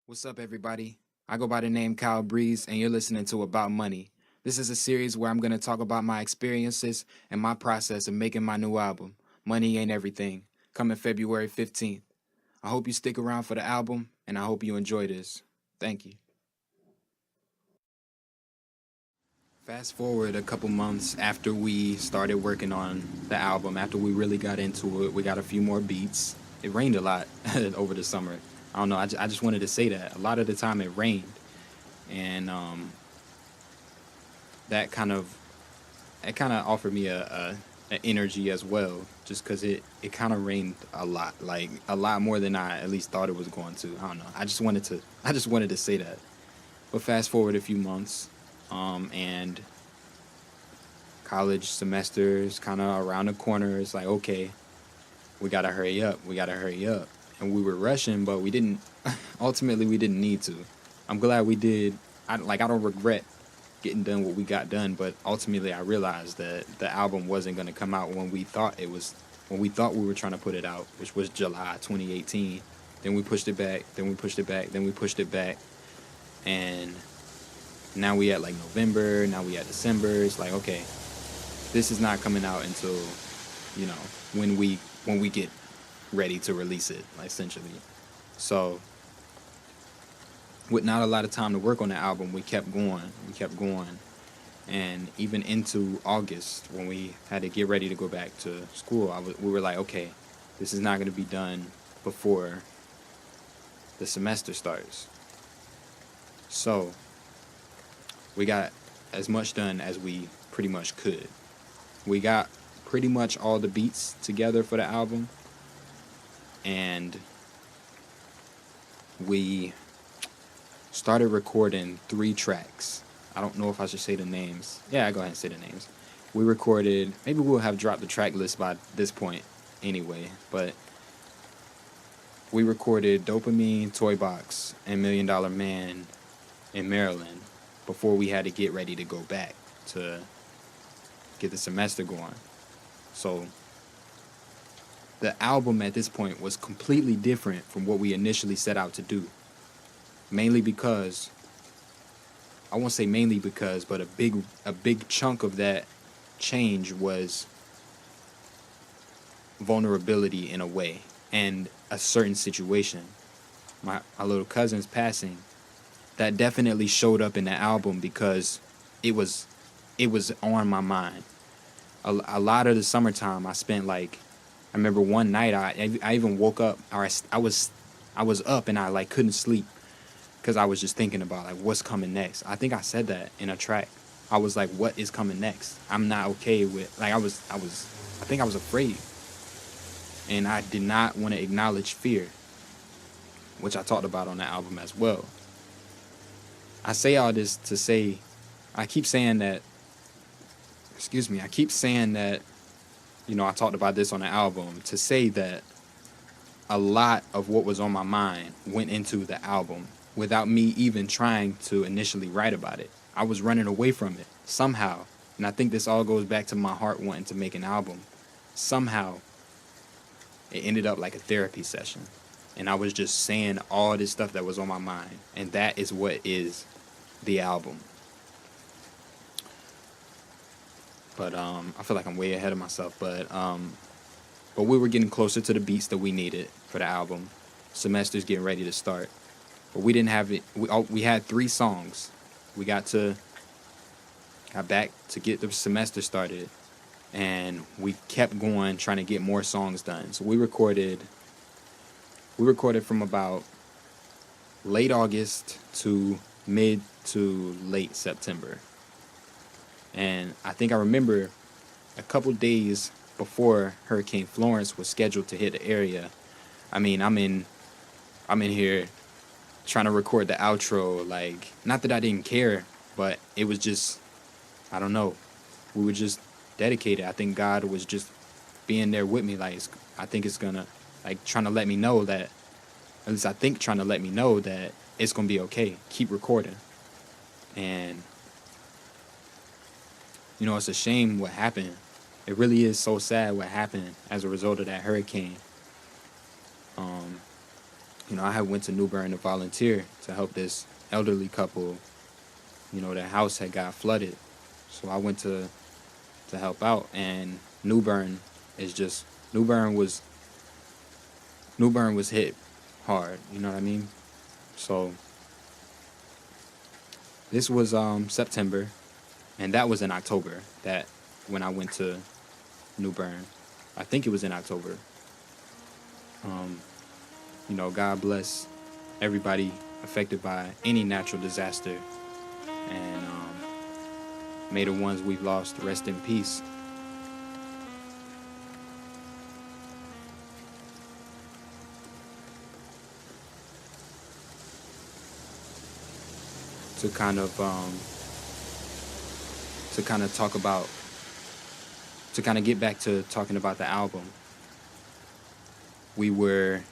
What's up, everybody? I go by the name Kyle Breeze, and you're listening to About Money. This is a series where I'm going to talk about my experiences and my process of making my new album, Money Ain't Everything, coming February 15th. I hope you stick around for the album, and I hope you enjoy this. Thank you. Fast forward a couple months after we started working on the album, after we really got into it, we got a few more beats. It rained a lot over the summer. I don't know, I just wanted to say that. A lot of the time it rained, and that kind of offered me a energy as well, just because it kind of rained a lot, like a lot more than I at least thought it was going to. I don't know. I just wanted to say that. But fast forward a few months, and college semesters kind of around the corner. It's like, okay, we gotta hurry up. We gotta hurry up. And we were rushing, but we didn't. Ultimately, we didn't need to. I'm glad we did. I don't regret getting done what we got done, but ultimately I realized that the album wasn't going to come out when we thought it was, when we thought we were trying to put it out, which was July 2018. Then we pushed it back, then we pushed it back, then we pushed it back, and now we at like November, now we at December. It's like, okay, this is not coming out until, you know, when we get ready to release it, essentially. So with not a lot of time to work on the album, we kept going, and even into August, when we had to get ready to go back to school, we were like, okay, this is not going to be done before the semester starts. So we got as much done as we pretty much could. We got pretty much all the beats together for the album, and we started recording 3 tracks. I don't know if I should say the names. Yeah, I go ahead and say the names. We recorded, maybe we'll have dropped the track list by this point anyway, but we recorded Dopamine, Toy Box, and $1 Million Man in Maryland before we had to get ready to go back to get the semester going. So the album at this point was completely different from what we initially set out to do. Mainly because, I won't say mainly because, but a big chunk of that change was vulnerability in a way, and a certain situation. My little cousin's passing, that definitely showed up in the album because it was on my mind. A lot of the summertime I spent, like, I remember one night I even woke up, or I was up and I like couldn't sleep because I was just thinking about like what's coming next. I think I said that in a track. I was like, what is coming next? I'm not okay with, like, I think I was afraid, and I did not want to acknowledge fear, which I talked about on the album as well. I say all this to say, I keep saying that, I keep saying that, you know, I talked about this on the album to say that a lot of what was on my mind went into the album without me even trying to initially write about it. I was running away from it somehow. And I think this all goes back to my heart wanting to make an album. Somehow it ended up like a therapy session. And I was just saying all this stuff that was on my mind. And that is what is the album. But I feel like I'm way ahead of myself. But we were getting closer to the beats that we needed for the album. Semester's getting ready to start. But we didn't have it. We had 3 songs. We got back to get the semester started, and we kept going trying to get more songs done. So we recorded from about late August to mid to late September. And I think I remember a couple days before Hurricane Florence was scheduled to hit the area. I mean, I'm in here trying to record the outro, like, not that I didn't care, but it was just, I don't know, we were just dedicated. I think God was just being there with me, like, I think it's gonna, like, trying to let me know that, at least I think trying to let me know that it's gonna be okay, keep recording. And, you know, it's a shame what happened. It really is so sad what happened as a result of that hurricane. I had went to New Bern to volunteer to help this elderly couple. Their house had got flooded, so I went to help out. And New Bern is just New Bern was New Bern was hit hard. You know what I mean? So this was September, and that was in October. That when I went to New Bern, I think it was in October. Um, God bless everybody affected by any natural disaster, and may the ones we've lost rest in peace. To kind of talk about to kind of get back to talking about the album. We were,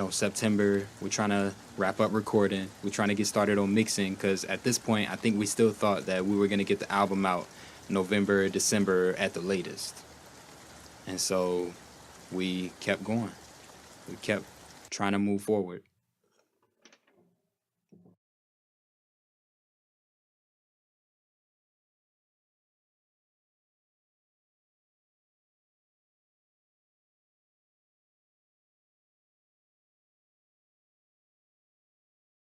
September. We're trying to wrap up recording. We're trying to get started on mixing because at this point, I think we still thought that we were gonna get the album out November, December at the latest. And so we kept going. We kept trying to move forward.